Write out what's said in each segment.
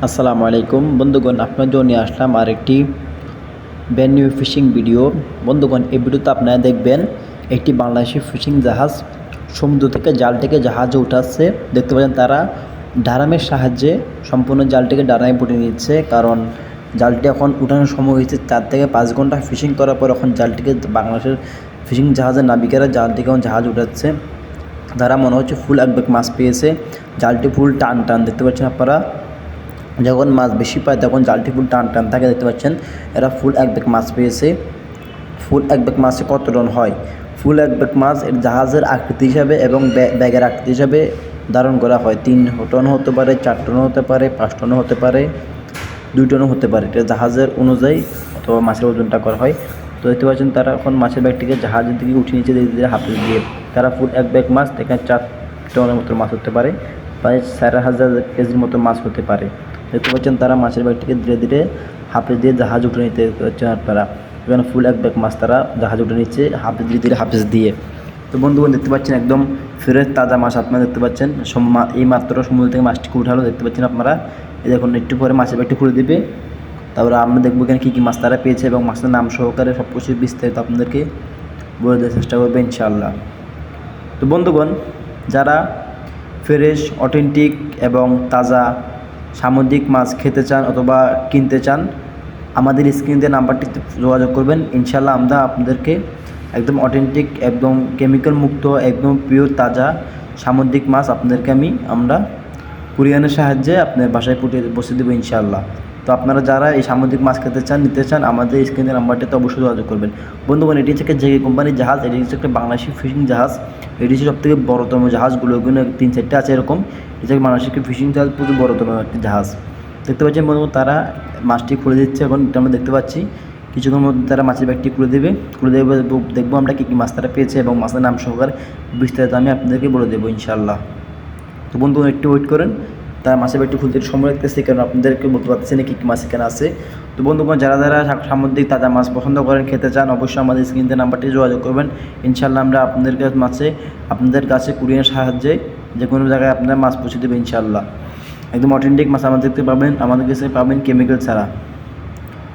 আসসালামু আলাইকুম বন্ধুগণ, আপনার জন্য নিয়ে আসলাম আরেকটি ব্র্যান্ড নিউ ফিশিং ভিডিও। বন্ধুগণ, এই ভিডিওতে আপনারা দেখবেন একটি বাংলাদেশি ফিশিং জাহাজ সমুদ্র থেকে জালটিকে জাহাজে উঠাচ্ছে। দেখতে পাচ্ছেন তারা ডারামের সাহায্যে সম্পূর্ণ জালটিকে ডারামে পুঁটে নিচ্ছে, কারণ জালটি এখন উঠানোর সময় হয়েছে 4 থেকে 5 ঘন্টা ফিশিং করার পর এখন জালটিকে বাংলাদেশের ফিশিং জাহাজের নাবিকেরা জালটিকে এখন জাহাজ উঠাচ্ছে। তারা মনে হচ্ছে ফুল এক ব্যাগ মাছ পেয়েছে। জালটি ফুল টান টান দেখতে পাচ্ছেন আপনারা। যখন মাছ বেশি পায় তখন জালটি ফুল টান টান থাকে, দেখতে পাচ্ছেন। এরা ফুল এক ব্যাগ মাছ পেয়েছে। ফুল এক ব্যাগ মাছে কত টন হয়? ফুল এক ব্যাগ মাছ এর জাহাজের আকৃতি হিসাবে এবং ব্যাগের আকৃতি হিসাবে ধারণ করা হয়। 3 টন হতে পারে, 4 টনও হতে পারে, 5 টনও হতে পারে, 2 টনও হতে পারে। এটা জাহাজের অনুযায়ী অথবা মাছের ওজনটা করা হয়। তো দেখতে পাচ্ছেন তারা এখন মাছের ব্যাগটিকে জাহাজের দিকে উঠিয়ে নিচ্ছে ধীরে ধীরে হাফেজ দিয়ে। তারা ফুল এক ব্যাগ মাছ এখানে 4 টনের মতো মাছ হতে পারে, প্রায় 4,500 কেজির মতো মাছ হতে পারে। দেখতে পাচ্ছেন তারা মাছের ব্যাগটিকে ধীরে ধীরে হাফেজ দিয়ে জাহাজ উঠে নিতে পারছেন আপনারা। এখানে ফুল এক ব্যাগ মাছ তারা জাহাজ উঠে নিচ্ছে ধীরে ধীরে হাফেজ দিয়ে। তো বন্ধুগণ, দেখতে পাচ্ছেন একদম ফ্রেশ তাজা মাছ আপনারা দেখতে পাচ্ছেন। এই মাত্র সমুদ্র থেকে মাছটিকে উঠালো, দেখতে পাচ্ছেন আপনারা। এই দেখুন, একটু পরে মাছের ব্যাগটি খুলে দেবে। তারপরে আমরা দেখবো এখানে কী কী মাছ তারা পেয়েছে এবং মাছের নাম সহকারে সব কিছু বিস্তারিত আপনাদেরকে বলে দেওয়ার চেষ্টা করবে ইনশাআল্লাহ। তো বন্ধুগণ, যারা ফ্রেশ, অথেন্টিক এবং তাজা সামুদ্রিক মাছ খেতে চান অথবা কিনতে চান, আমাদের স্ক্রিনে নাম্বারটিতে যোগাযোগ করবেন। ইনশাআল্লাহ আমরা আপনাদেরকে একদম অথেন্টিক, একদম কেমিক্যাল মুক্ত, একদম পিওর তাজা সামুদ্রিক মাছ আপনাদেরকে আমরা কুরিয়ারের সাহায্যে আপনার বাসায় বসে দেবো ইনশাআল্লাহ। তো আপনারা যারা এই সামুদ্রিক মাছ খেতে চান, নিতে চান, আমাদের স্ক্রিনের নাম্বারটিতে অবশ্যই যোগাযোগ করবেন। বন্ধুগণ, এটি হচ্ছে জেগে কোম্পানির জাহাজ। এটি হচ্ছে একটা বাংলাদেশি ফিশিং জাহাজ। এটি হচ্ছে সবথেকে বড়তম জাহাজগুলো, ওগুলো 3-4টা আছে এরকম। এটা হচ্ছে বাংলাদেশের ফিশিং জাহাজ, প্রচুর বড়তম একটি জাহাজ। দেখতে পাচ্ছেন বন্ধুগণ, তারা মাছটি খুলে দিচ্ছে। এখন এটা আমরা দেখতে পাচ্ছি কিছুক্ষণ মধ্যে তারা মাছের ব্যাগটি খুলে দেবে। দেখবো আমরা কী কী মাছ তারা পেয়েছে এবং মাছের নাম সহকারে বিস্তারিত আমি আপনাদেরকে বলে দেবো ইনশাআল্লাহ। তো বন্ধুগণ, একটু ওয়েট করেন। তারা মাছের ব্যাগটি খুলতে সময় লাগতেছে, কারণ আপনাদেরকে বলতে পারতেছি না কী কী মাছ এখানে আছে। তো বন্ধুগণ, যারা যারা সামুদ্রিক তাজা মাছ পছন্দ করেন, খেতে চান, অবশ্যই আমাদের স্ক্রিনে নাম্বারটি যোগাযোগ করবেন। ইনশাআল্লাহ আমরা আপনাদের কাছে কুরিয়ারের সাহায্যে যে কোনো জায়গায় আপনারা মাছ পৌঁছে দেবেন ইনশাআল্লাহ। একদম অথেন্টিক মাছ আমাদেরকে পাবেন, আমাদের কাছে পাবেন কেমিক্যাল ছাড়া।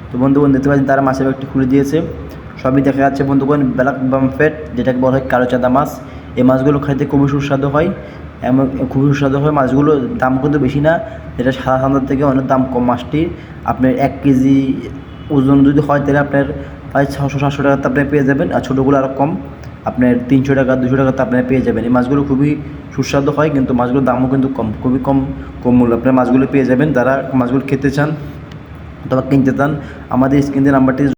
তো বন্ধুগণ, দেখতে পাচ্ছেন তারা মাছের ব্যাগটি খুলে দিয়েছে। সবই দেখা যাচ্ছে বন্ধুগণ ব্ল্যাক বামফ্রেট, যেটাকে বলা হয় কালো চাঁদা মাছ। এই মাছগুলো খাইতে খুবই সুস্বাদু হয়, এমন খুবই সুস্বাদু হয়। মাছগুলোর দাম কিন্তু বেশি না, যেটা সাদা থেকে অনেক দাম কম। মাছটি আপনার 1 কেজি ওজন যদি হয় তাহলে আপনার প্রায় 600-700 টাকাতে আপনি পেয়ে যাবেন। আর ছোটোগুলো আরও কম, আপনার 300 টাকা 200 টাকাতে আপনারা পেয়ে যাবেন। এই মাছগুলো খুবই সুস্বাদু হয়, কিন্তু মাছগুলোর দামও কিন্তু খুবই কম মূল্য আপনার মাছগুলো পেয়ে যাবেন। যারা মাছগুলো খেতে চান অথবা কিনতে চান, আমাদের স্ক্রিনের নাম্বারটি